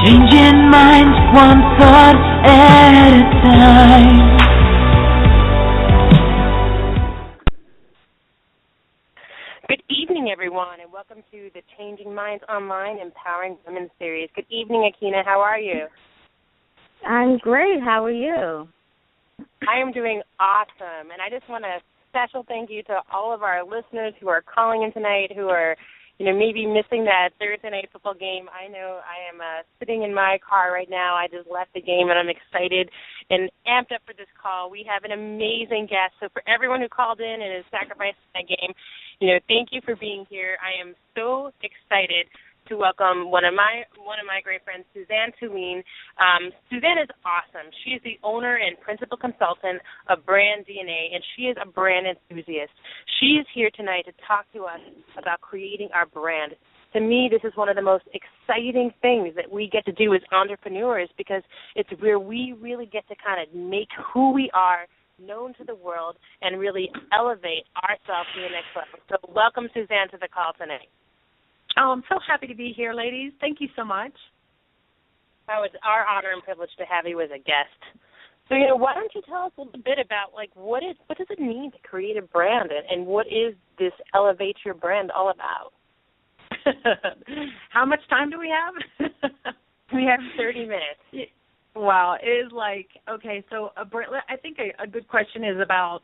Changing minds one thought at a time. Good evening, everyone, and welcome to the Changing Minds Online Empowering Women series. Good evening, Akina. How are you? I'm great. How are you? I am doing awesome, and I just want a special thank you to all of our listeners who are calling in tonight, who are maybe missing that Thursday night football game. I know I am sitting in my car right now. I just left the game, and I'm excited and amped up for this call. We have an amazing guest. So for everyone who called in and has sacrificed that game, thank you for being here. I am so excited to welcome one of my great friends, Suzannes Program. Suzanne is awesome. She is the owner and principal consultant of Brand DNA, and she is a brand enthusiast. She is here tonight to talk to us about creating our brand. To me, this is one of the most exciting things that we get to do as entrepreneurs, because it's where we really get to kind of make who we are known to the world and really elevate ourselves to the next level. So welcome, Suzanne, to the call tonight. Oh, I'm so happy to be here, ladies. Thank you so much. Oh, it's our honor and privilege to have you as a guest. So, why don't you tell us a little bit about, what does it mean to create a brand, and what is this Elevate Your Brand all about? How much time do we have? We have 30 minutes. Wow, it is okay, so a brand, I think a good question is about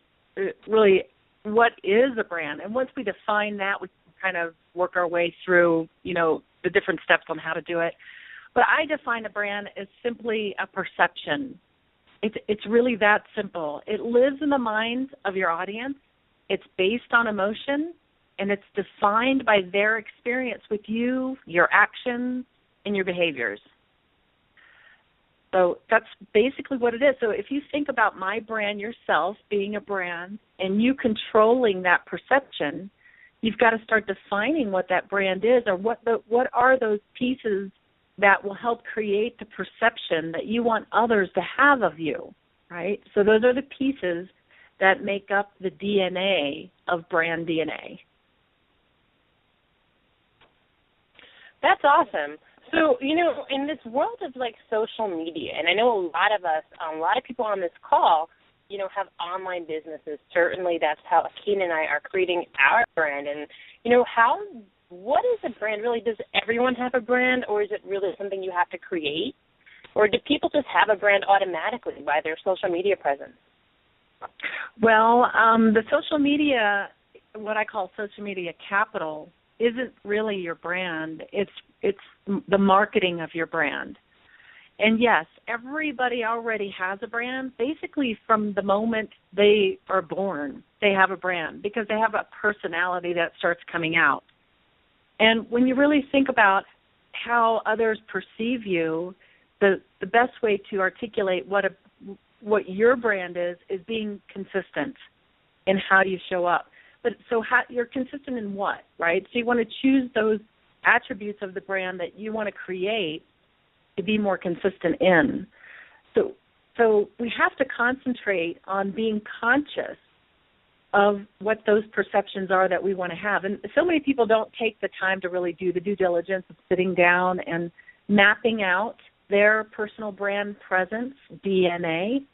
really what is a brand? And once we define that, we kind of work our way through, the different steps on how to do it. But I define a brand as simply a perception. It's really that simple. It lives in the minds of your audience. It's based on emotion, and it's defined by their experience with you, your actions, and your behaviors. So that's basically what it is. So if you think about my brand yourself being a brand and you controlling that perception, you've got to start defining what that brand is, or what are those pieces that will help create the perception that you want others to have of you, right? So those are the pieces that make up the DNA of Brand DNA. That's awesome. So, in this world of, social media, and I know a lot of people on this call, have online businesses. Certainly that's how Akina and I are creating our brand. And, what is a brand really? Does everyone have a brand, or is it really something you have to create? Or do people just have a brand automatically by their social media presence? Well, the social media, what I call social media capital, isn't really your brand. It's the marketing of your brand. And yes, everybody already has a brand. Basically, from the moment they are born, they have a brand because they have a personality that starts coming out. And when you really think about how others perceive you, the best way to articulate what your brand is being consistent in how you show up. But so you're consistent in what, right? So you want to choose those attributes of the brand that you want to create to be more consistent in. So we have to concentrate on being conscious of what those perceptions are that we want to have. And so many people don't take the time to really do the due diligence of sitting down and mapping out their personal brand presence, DNA.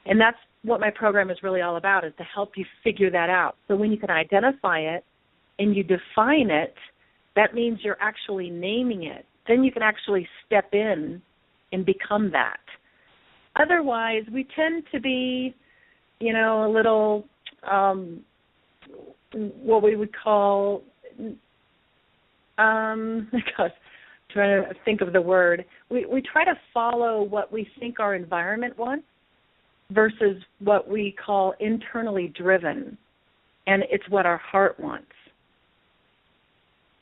And that's what my program is really all about, is to help you figure that out. So when you can identify it and you define it, that means you're actually naming it. Then you can actually step in and become that. Otherwise, we tend to be, a little, what we would call, trying to think of the word. We try to follow what we think our environment wants versus what we call internally driven, and it's what our heart wants.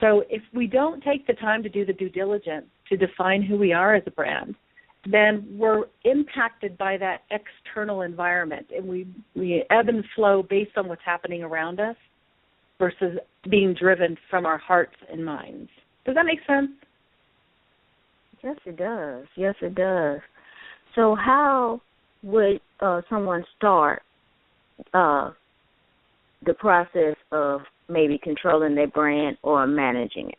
So if we don't take the time to do the due diligence to define who we are as a brand, then we're impacted by that external environment, and we ebb and flow based on what's happening around us versus being driven from our hearts and minds. Does that make sense? Yes, it does. Yes, it does. So how would someone start the process of maybe controlling their brand or managing it?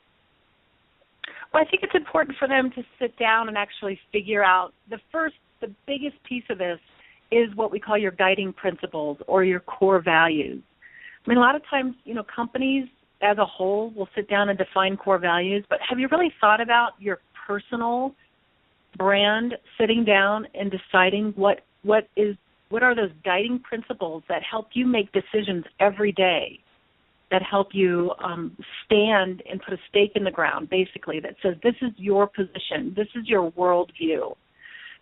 Well, I think it's important for them to sit down and actually figure out the biggest piece of this is what we call your guiding principles or your core values. I mean, a lot of times, companies as a whole will sit down and define core values, but have you really thought about your personal brand sitting down and deciding what are those guiding principles that help you make decisions every day, that help you stand and put a stake in the ground, basically, that says this is your position, this is your worldview.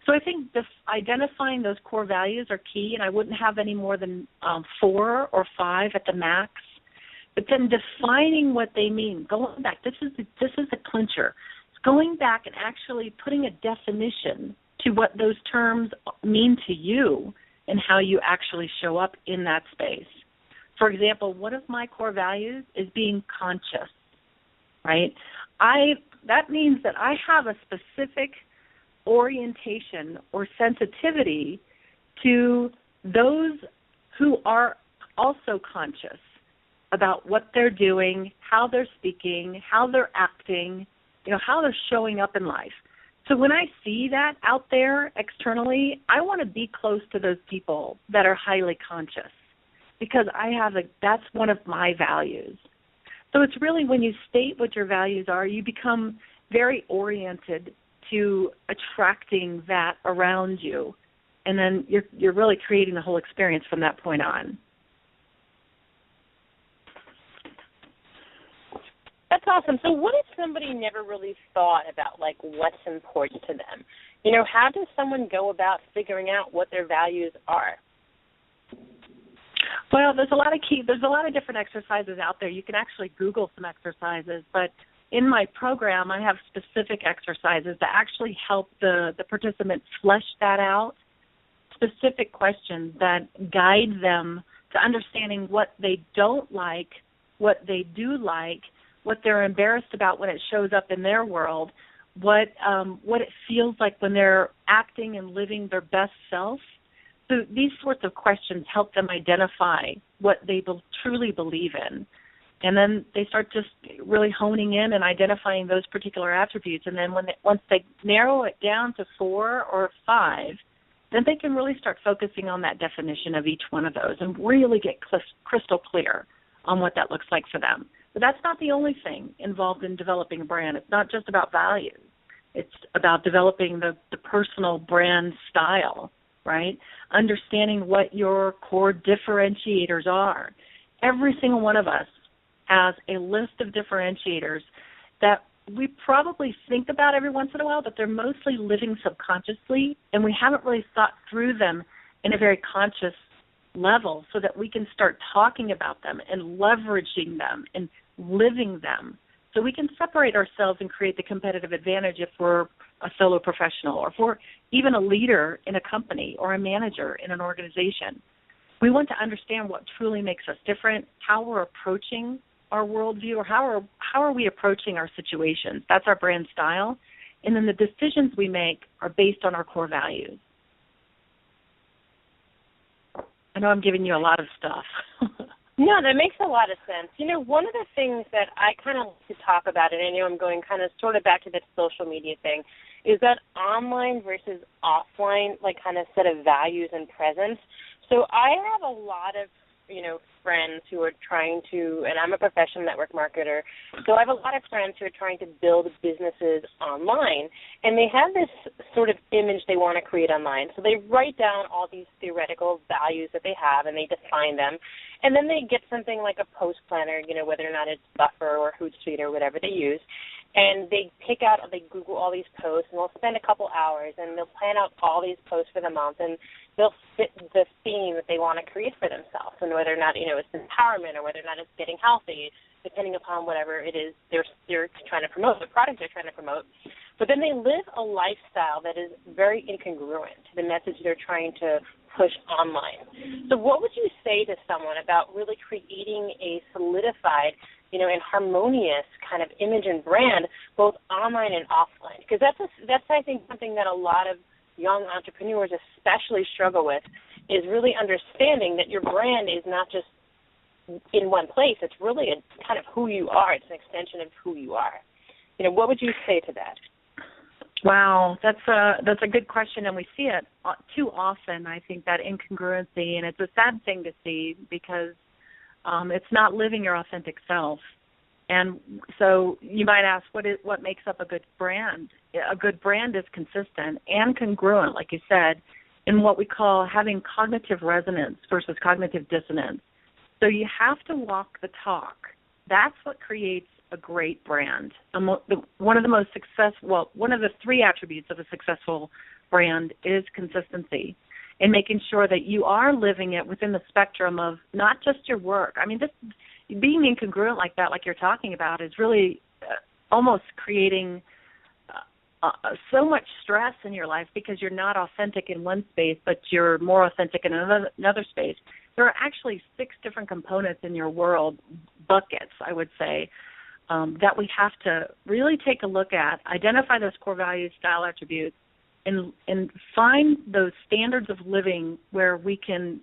So I think identifying those core values are key, and I wouldn't have any more than 4 or 5 at the max. But then defining what they mean, going back, this is a clincher. It's going back and actually putting a definition to what those terms mean to you and how you actually show up in that space. For example, one of my core values is being conscious, right? That means that I have a specific orientation or sensitivity to those who are also conscious about what they're doing, how they're speaking, how they're acting, how they're showing up in life. So when I see that out there externally, I want to be close to those people that are highly conscious because that's one of my values. So it's really when you state what your values are, you become very oriented to attracting that around you, and then you're really creating the whole experience from that point on. That's awesome. So what if somebody never really thought about, what's important to them? How does someone go about figuring out what their values are? Well, there's a lot of different exercises out there. You can actually Google some exercises, but in my program, I have specific exercises that actually help the participants flesh that out, specific questions that guide them to understanding what they don't like, what they do like, what they're embarrassed about when it shows up in their world, what it feels like when they're acting and living their best self. So these sorts of questions help them identify what they truly believe in. And then they start just really honing in and identifying those particular attributes. And then once they narrow it down to 4 or 5, then they can really start focusing on that definition of each one of those and really get crystal clear on what that looks like for them. But that's not the only thing involved in developing a brand. It's not just about values. It's about developing the personal brand style, right? Understanding what your core differentiators are. Every single one of us has a list of differentiators that we probably think about every once in a while, but they're mostly living subconsciously, and we haven't really thought through them in a very conscious level so that we can start talking about them and leveraging them and living them. So we can separate ourselves and create the competitive advantage if we're a solo professional or if we're even a leader in a company or a manager in an organization. We want to understand what truly makes us different, how we're approaching our worldview, or how are we approaching our situations. That's our brand style. And then the decisions we make are based on our core values. I know I'm giving you a lot of stuff. No, that makes a lot of sense. One of the things that I kind of like to talk about, and I know I'm going kind of sort of back to the social media thing, is that online versus offline, kind of set of values and presence. So I have a lot of, friends who are trying to, and I'm a professional network marketer, so I have a lot of friends who are trying to build businesses online, and they have this sort of image they want to create online. So they write down all these theoretical values that they have, and they define them, and then they get something like a post planner, whether or not it's Buffer or Hootsuite or whatever they use, and they Google all these posts, and they'll spend a couple hours, and they'll plan out all these posts for the month, and they'll fit the theme that they want to create for themselves, and whether or not, it's empowerment or whether or not it's getting healthy, depending upon whatever it is they're trying to promote, the product they're trying to promote. But then they live a lifestyle that is very incongruent to the message they're trying to push online. So what would you say to someone about really creating a solidified, and harmonious kind of image and brand, both online and offline? Because that's I think, something that a lot of young entrepreneurs especially struggle with, is really understanding that your brand is not just in one place. It's really a kind of who you are. It's an extension of who you are. What would you say to that? Wow, that's a good question, and we see it too often. I think that incongruency, and it's a sad thing to see because it's not living your authentic self. And so you might ask, what makes up a good brand? A good brand is consistent and congruent, like you said, in what we call having cognitive resonance versus cognitive dissonance. So you have to walk the talk. That's what creates a great brand. One of the three attributes of a successful brand is consistency, and making sure that you are living it within the spectrum of not just your work. I mean, being incongruent like that, like you're talking about, is really almost creating so much stress in your life because you're not authentic in one space, but you're more authentic in another space. There are actually 6 different components in your world, buckets, I would say, that we have to really take a look at, identify those core values, style attributes, and find those standards of living where we can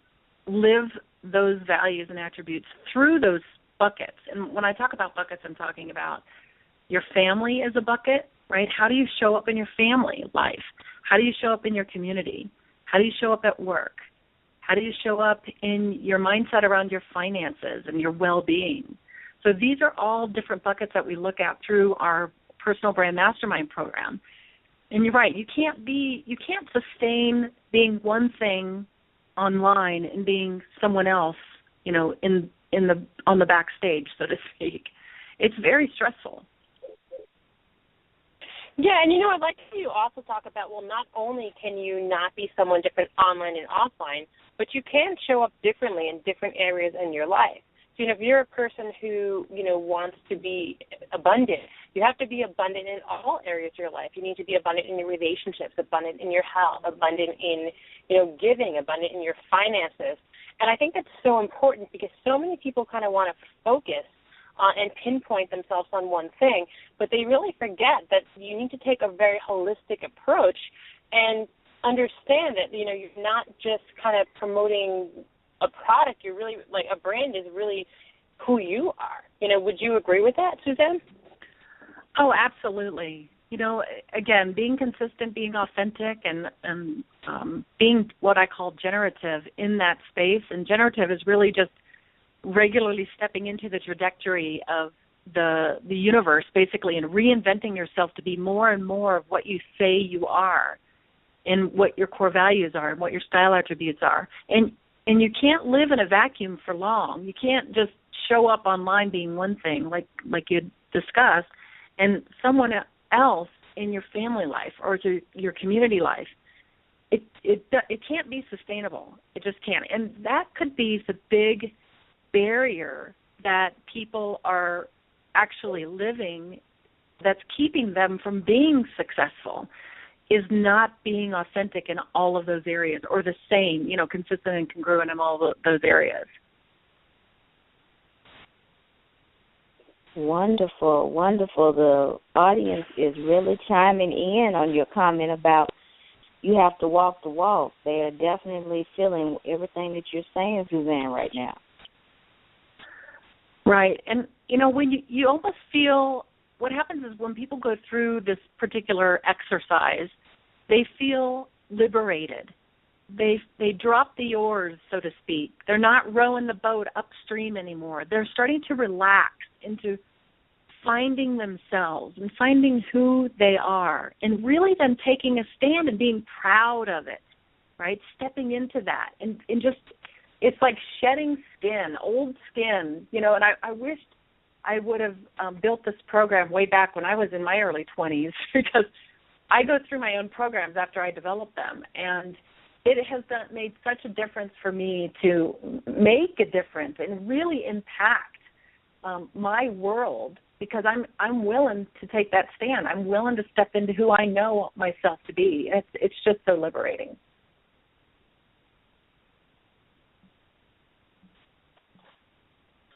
live those values and attributes through those buckets. And when I talk about buckets, I'm talking about your family is a bucket, right? How do you show up in your family life? How do you show up in your community? How do you show up at work? How do you show up in your mindset around your finances and your well-being? So these are all different buckets that we look at through our personal brand mastermind program. And you're right, you can't sustain being one thing online and being someone else, on the backstage, so to speak. It's very stressful. Yeah, and I'd like you also talk about, not only can you not be someone different online and offline, but you can show up differently in different areas in your life. So, if you're a person who, wants to be abundant, you have to be abundant in all areas of your life. You need to be abundant in your relationships, abundant in your health, abundant in, giving, abundant in your finances. And I think that's so important because so many people kind of want to focus and pinpoint themselves on one thing, but they really forget that you need to take a very holistic approach and understand that, you're not just kind of promoting a product. You're really, a brand is really who you are. Would you agree with that, Suzanne? Oh, absolutely. Again, being consistent, being authentic, and being what I call generative in that space. And generative is really just regularly stepping into the trajectory of the universe, basically, and reinventing yourself to be more and more of what you say you are, and what your core values are, and what your style attributes are. And you can't live in a vacuum for long. You can't just show up online being one thing, like you discussed, and someone else in your family life or your community life. It can't be sustainable. It just can't. And that could be the big barrier that people are actually living that's keeping them from being successful, is not being authentic in all of those areas, or the same, consistent and congruent in all those areas. Wonderful, wonderful. The audience is really chiming in on your comment about you have to walk the walk. They are definitely feeling everything that you're saying, Suzanne, right now. Right. And, when you almost feel, what happens is when people go through this particular exercise, they feel liberated. They drop the oars, so to speak. They're not rowing the boat upstream anymore. They're starting to relax into finding themselves and finding who they are, and really then taking a stand and being proud of it, right? Stepping into that and just, it's like shedding skin, old skin, and I wished I would have built this program way back when I was in my early 20s, because I go through my own programs after I develop them, and it has made such a difference for me to make a difference and really impact my world, because I'm willing to take that stand. I'm willing to step into who I know myself to be. It's just so liberating.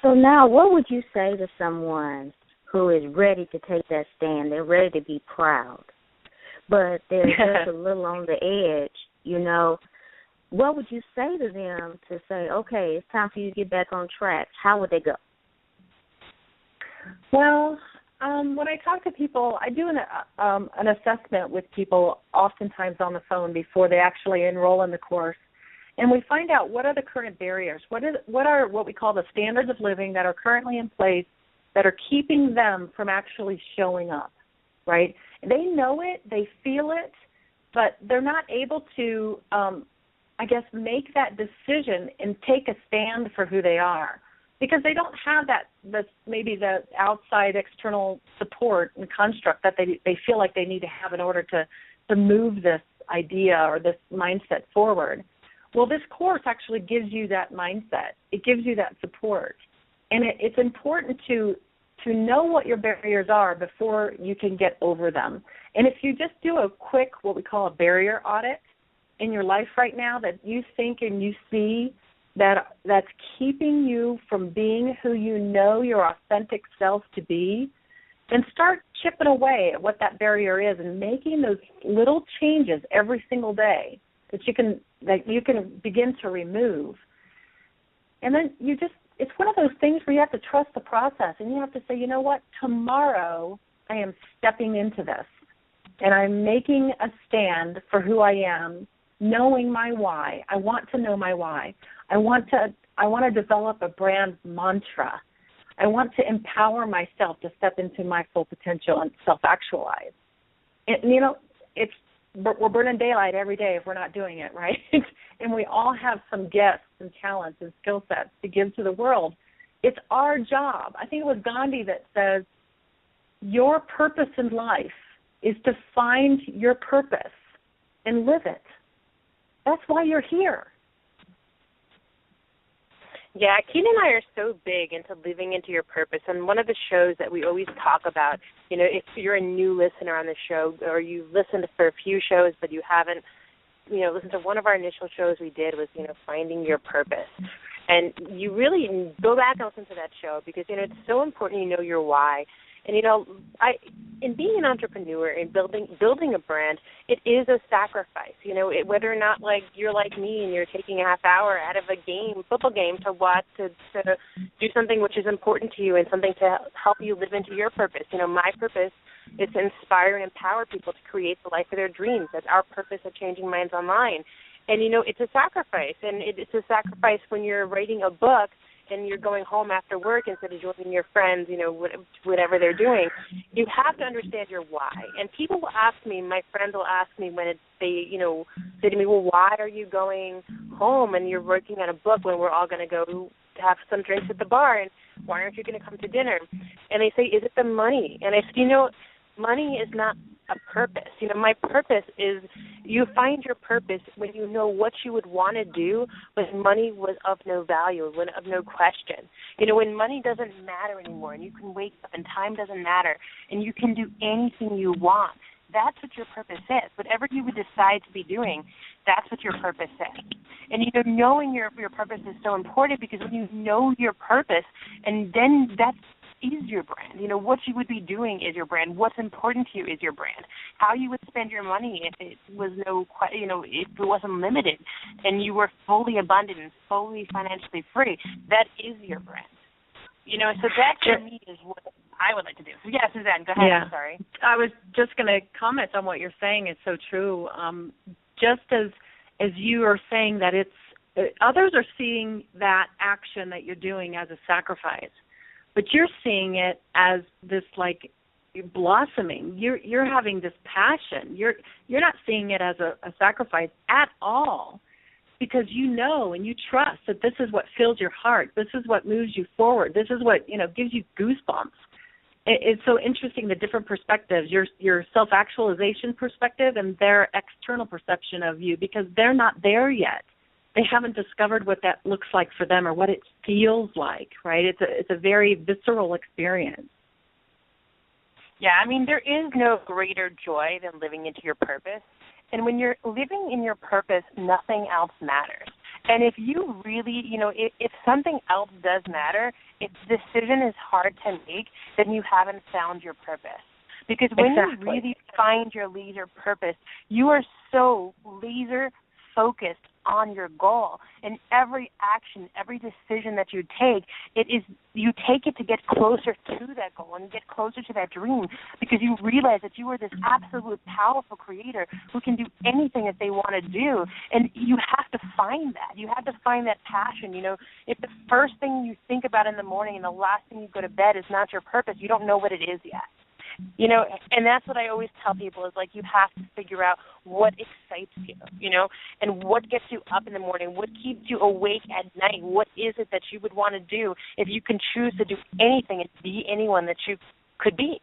So now, what would you say to someone who is ready to take that stand? They're ready to be proud, but they're just a little on the edge, What would you say to them to say, okay, it's time for you to get back on track? How would they go? Well, When I talk to people, I do an assessment with people oftentimes on the phone before they actually enroll in the course. And we find out what are the current barriers, what are what we call the standards of living that are currently in place that are keeping them from actually showing up, right? They know it, they feel it, but they're not able to, make that decision and take a stand for who they are because they don't have maybe the outside external support and construct that they feel like they need to have in order to move this idea or this mindset forward. Well, this course actually gives you that mindset. It gives you that support. And it's important to know what your barriers are before you can get over them. And if you just do a quick, what we call a barrier audit in your life right now that you think and you see that's keeping you from being who you know your authentic self to be, then start chipping away at what that barrier is and making those little changes every single day that you can begin to remove. And then it's one of those things where you have to trust the process and you have to say, you know what, tomorrow I am stepping into this and I'm making a stand for who I am, knowing my why. I want to know my why. I want to develop a brand mantra. I want to empower myself to step into my full potential and self-actualize. And, we're burning daylight every day if we're not doing it, right? And we all have some gifts and talents and skill sets to give to the world. It's our job. I think it was Gandhi that says, your purpose in life is to find your purpose and live it. That's why you're here. Yeah, Keena and I are so big into living into your purpose, and one of the shows that we always talk about, if you're a new listener on the show or you've listened for a few shows but you haven't, listened to one of our initial shows we did was, finding your purpose. And you really go back and listen to that show because, it's so important you know your why. And, in being an entrepreneur and building a brand, it is a sacrifice, whether or not, you're like me and you're taking a half hour out of a football game to watch, to do something which is important to you and something to help you live into your purpose. My purpose is to inspire and empower people to create the life of their dreams. That's our purpose of Changing Minds Online. And, it's a sacrifice. And it's a sacrifice when you're writing a book and you're going home after work instead of joining your friends, whatever they're doing. You have to understand your why. And people will ask me, my friends will ask me when they say to me, well, why are you going home and you're working on a book when we're all going to go have some drinks at the bar, and why aren't you going to come to dinner? And they say, is it the money? And I said, money is not a purpose. My purpose is you find your purpose when you know what you would want to do when money was of no value, when of no question. When money doesn't matter anymore and you can wake up and time doesn't matter and you can do anything you want. That's what your purpose is. Whatever you would decide to be doing, that's what your purpose is. And, knowing your purpose is so important because when you know your purpose, and then that's is your brand. What you would be doing is your brand. What's important to you is your brand. How you would spend your money if it was if it wasn't limited and you were fully abundant and fully financially free, that is your brand. So that to me is what I would like to do. So yeah, Suzanne, go ahead. Yeah. I'm sorry. I was just going to comment on what you're saying. It's so true. Just as you are saying that others are seeing that action that you're doing as a sacrifice. But you're seeing it as this blossoming. You're having this passion. You're not seeing it as a sacrifice at all, because you know and you trust that this is what fills your heart. This is what moves you forward. This is what gives you goosebumps. It's so interesting, the different perspectives, your self-actualization perspective and their external perception of you, because they're not there yet. They haven't discovered what that looks like for them or what it feels like, right? It's a very visceral experience. Yeah, there is no greater joy than living into your purpose. And when you're living in your purpose, nothing else matters. And if you really, if something else does matter, if the decision is hard to make, then you haven't found your purpose. Because when you really find your laser purpose, you are so laser focused on your goal. And every action, every decision that you take, you take it to get closer to that goal and get closer to that dream, because you realize that you are this absolute powerful creator who can do anything that they want to do. And you have to find that. You have to find that passion. If the first thing you think about in the morning and the last thing you go to bed is not your purpose, you don't know what it is yet. And that's what I always tell people is, like, you have to figure out what excites you, and what gets you up in the morning, what keeps you awake at night, what is it that you would want to do if you can choose to do anything and be anyone that you could be.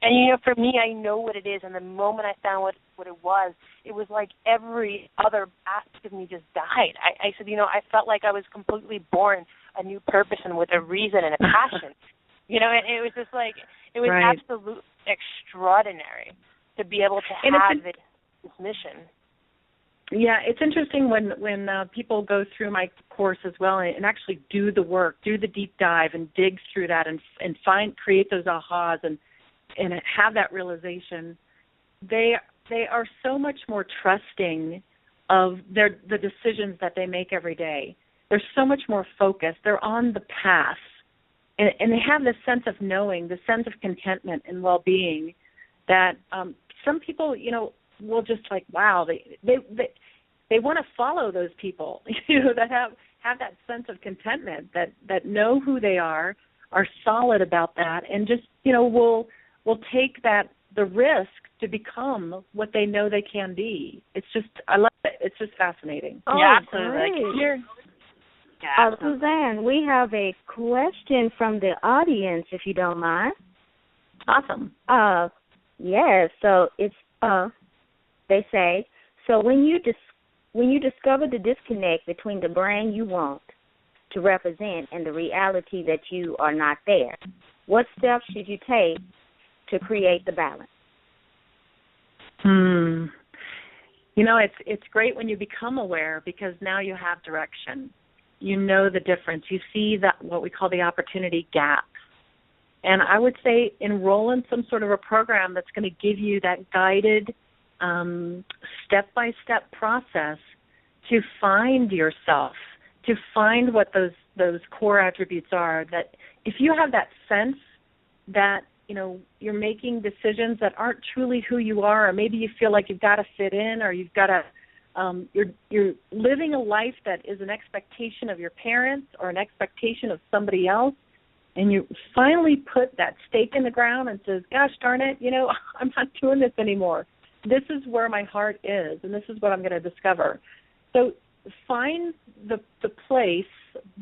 And, for me, I know what it is, and the moment I found what it was like every other aspect of me just died. I said, I felt like I was completely born a new purpose and with a reason and a passion. And it was just like, it was right. absolutely extraordinary to be able to have this mission. Yeah, it's interesting when people go through my course as well and actually do the work, do the deep dive and dig through that and create those ahas and have that realization. They are so much more trusting of the decisions that they make every day. They're so much more focused. They're on the path. And they have this sense of knowing, this sense of contentment and well-being that some people, will just like, wow, they want to follow those people, that have that sense of contentment, that know who they are solid about that, and just, will take the risk to become what they know they can be. It's just, I love it. It's just fascinating. Oh, yeah, great. Yeah, Suzanne, we have a question from the audience, if you don't mind. Awesome. Yes. So it's they say, so when you discover the disconnect between the brand you want to represent and the reality that you are not there, what steps should you take to create the balance? It's great when you become aware, because now you have direction. You know the difference. You see that what we call the opportunity gap. And I would say enroll in some sort of a program that's going to give you that guided step-by-step process to find yourself, to find what those core attributes are. That if you have that sense that, you're making decisions that aren't truly who you are, or maybe you feel like you've got to fit in, or you've got to you're living a life that is an expectation of your parents or an expectation of somebody else, and you finally put that stake in the ground and says, gosh darn it, I'm not doing this anymore. This is where my heart is, and this is what I'm going to discover. So find the place.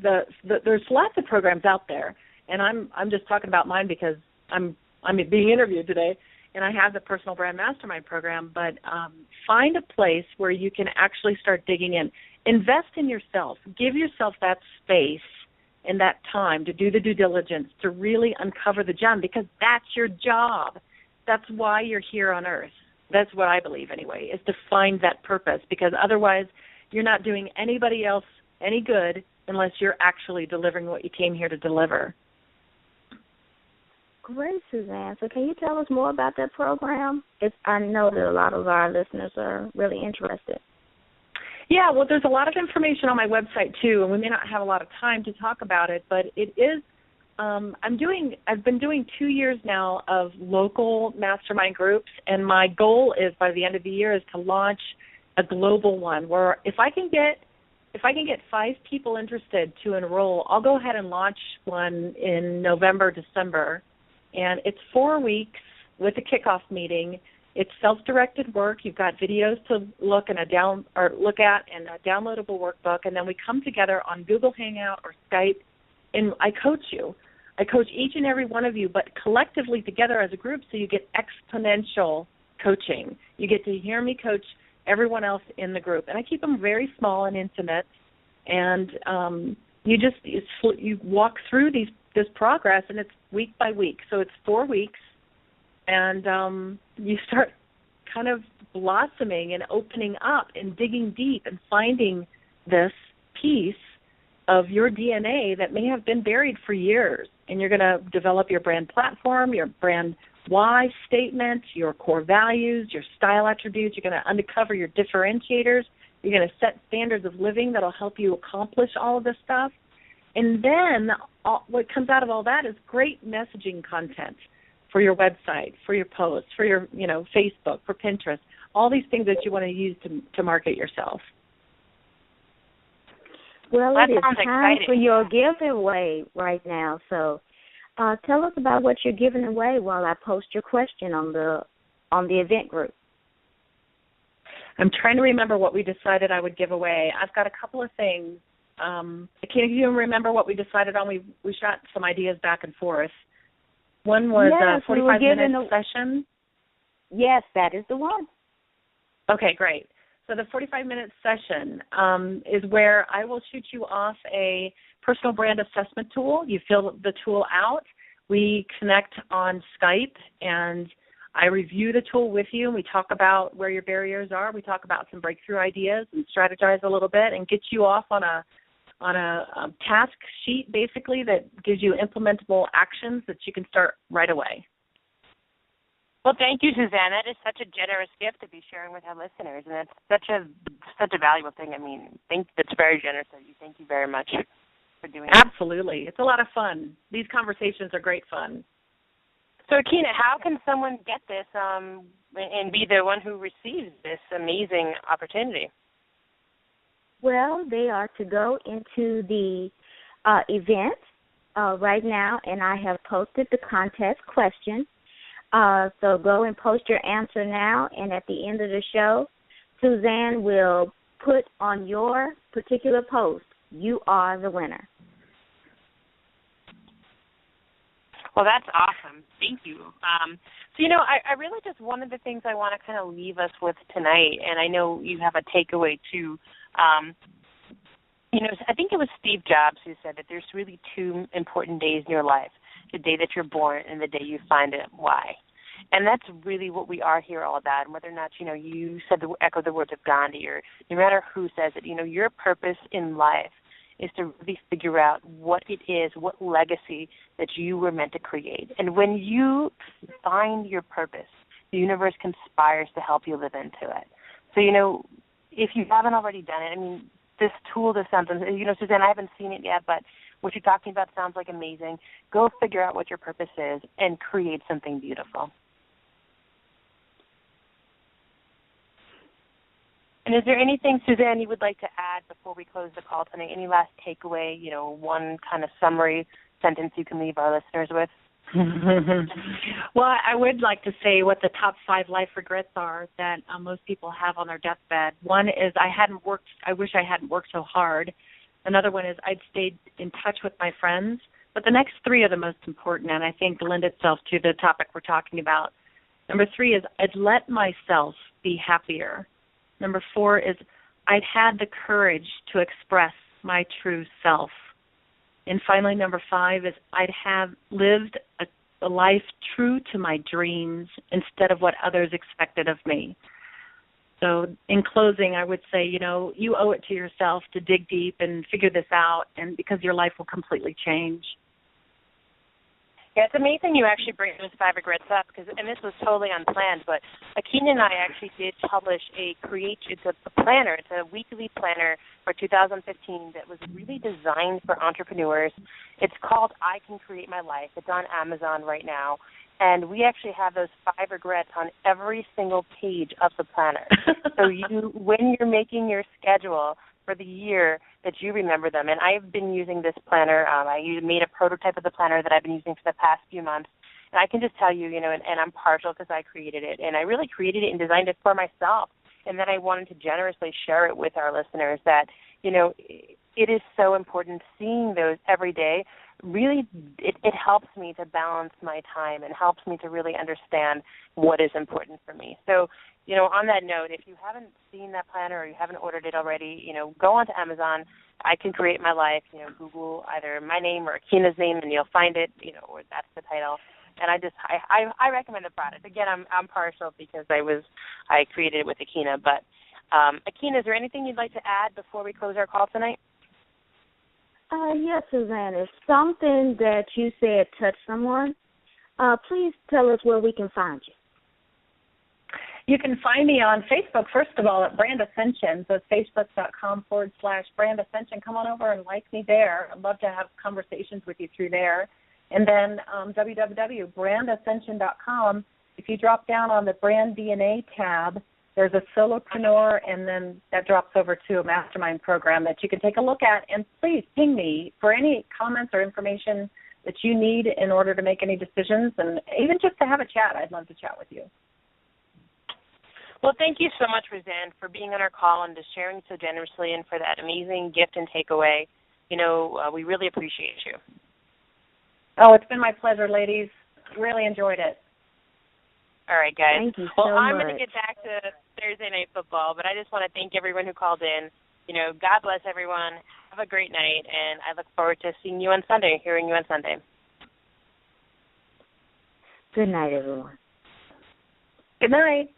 There's lots of programs out there, and I'm just talking about mine because I'm being interviewed today. And I have the Personal Brand Mastermind program, but find a place where you can actually start digging in. Invest in yourself. Give yourself that space and that time to do the due diligence, to really uncover the gem, because that's your job. That's why you're here on earth. That's what I believe anyway, is to find that purpose, because otherwise you're not doing anybody else any good unless you're actually delivering what you came here to deliver. Great, Suzanne. So can you tell us more about that program? I know that a lot of our listeners are really interested. Yeah, well, there's a lot of information on my website, too, and we may not have a lot of time to talk about it, but it is, I've been doing 2 years now of local mastermind groups, and my goal is by the end of the year is to launch a global one where if I can get 5 people interested to enroll, I'll go ahead and launch one in November, December. And it's 4 weeks with a kickoff meeting. It's self-directed work. You've got videos to look at and a downloadable workbook, and then we come together on Google Hangout or Skype, and I coach you. I coach each and every one of you, but collectively together as a group, so you get exponential coaching. You get to hear me coach everyone else in the group, and I keep them very small and intimate. And you walk through this progress, and it's week by week. So it's 4 weeks, and you start kind of blossoming and opening up and digging deep and finding this piece of your DNA that may have been buried for years. And you're going to develop your brand platform, your brand why statement, your core values, your style attributes. You're going to uncover your differentiators, You're going to set standards of living that'll help you accomplish all of this stuff. And then what comes out of all that is great messaging content for your website, for your posts, for your, Facebook, for Pinterest, all these things that you want to use to market yourself. Well, that it is sounds time exciting. for your giveaway right now. So tell us about what you're giving away while I post your question on the event group. I'm trying to remember what we decided I would give away. I've got a couple of things. Can you remember what we decided on? We shot some ideas back and forth. One was a 45-minute session. Yes, that is the one. Okay, great. So the 45-minute session is where I will shoot you off a personal brand assessment tool. You fill the tool out. We connect on Skype, and I review the tool with you, and we talk about where your barriers are. We talk about some breakthrough ideas and strategize a little bit and get you off on a task sheet, basically, that gives you implementable actions that you can start right away. Well, thank you, Suzanne. That is such a generous gift to be sharing with our listeners, and that's such a valuable thing. I mean, that's very generous of you. Thank you very much for doing that. Absolutely. It's a lot of fun. These conversations are great fun. So, Akina, how can someone get this and be the one who receives this amazing opportunity? Well, they are to go into the event right now, and I have posted the contest question. So go and post your answer now, and at the end of the show, Suzanne will put on your particular post, you are the winner. Well, that's awesome. Thank you. So, I really just one of the things I want to kind of leave us with tonight, and I know you have a takeaway too. I think it was Steve Jobs who said that there's really two important days in your life, the day that you're born and the day you find it, why. And that's really what we are here all about. And whether or not, you echo the words of Gandhi, or no matter who says it, your purpose in life is to really figure out what it is, what legacy that you were meant to create. And when you find your purpose, the universe conspires to help you live into it. So, if you haven't already done it, this tool, this sounds, Suzanne, I haven't seen it yet, but what you're talking about sounds like amazing. Go figure out what your purpose is and create something beautiful. And is there anything, Suzanne, you would like to add before we close the call tonight? Any last takeaway, one kind of summary sentence you can leave our listeners with? Well, I would like to say what the top 5 life regrets are that most people have on their deathbed. One is I wish I hadn't worked so hard. Another one is I'd stayed in touch with my friends. But the next 3 are the most important, and I think lend itself to the topic we're talking about. Number 3 is I'd let myself be happier. Number 4 is I'd had the courage to express my true self. And finally, number 5 is I'd have lived a life true to my dreams instead of what others expected of me. So in closing, I would say, you owe it to yourself to dig deep and figure this out, and because your life will completely change. Yeah, it's amazing you actually bring those 5 regrets up, and this was totally unplanned, but Akina and I actually did publish it's a planner. It's a weekly planner for 2015 that was really designed for entrepreneurs. It's called I Can Create My Life. It's on Amazon right now, and we actually have those 5 regrets on every single page of the planner. So when you're making your schedule for the year, that you remember them. And I've been using this planner. I made a prototype of the planner that I've been using for the past few months. And I can just tell you, and I'm partial because I created it. And I really created it and designed it for myself. And then I wanted to generously share it with our listeners that, it is so important seeing those every day. Really, it helps me to balance my time and helps me to really understand what is important for me. So, on that note, if you haven't seen that planner or you haven't ordered it already, go onto Amazon. I Can Create My Life. Google either my name or Akina's name, and you'll find it. Or that's the title. And I recommend the product. Again, I'm partial because I created it with Akina. But Akina, is there anything you'd like to add before we close our call tonight? Yes, Suzanne. If something that you said touched someone, please tell us where we can find you. You can find me on Facebook, first of all, at Brand Ascension. So it's facebook.com/Brand Ascension. Come on over and like me there. I'd love to have conversations with you through there. And then www.brandascension.com. If you drop down on the Brand DNA tab, there's a solopreneur, and then that drops over to a mastermind program that you can take a look at. And please ping me for any comments or information that you need in order to make any decisions, and even just to have a chat. I'd love to chat with you. Well, thank you so much, Suzanne, for being on our call and just sharing so generously and for that amazing gift and takeaway. We really appreciate you. Oh, it's been my pleasure, ladies. Really enjoyed it. All right, guys. Thank you so I'm much. going to get back to Thursday Night Football, but I just want to thank everyone who called in. God bless everyone. Have a great night, and I look forward to seeing you on Sunday, hearing you on Sunday. Good night, everyone. Good night.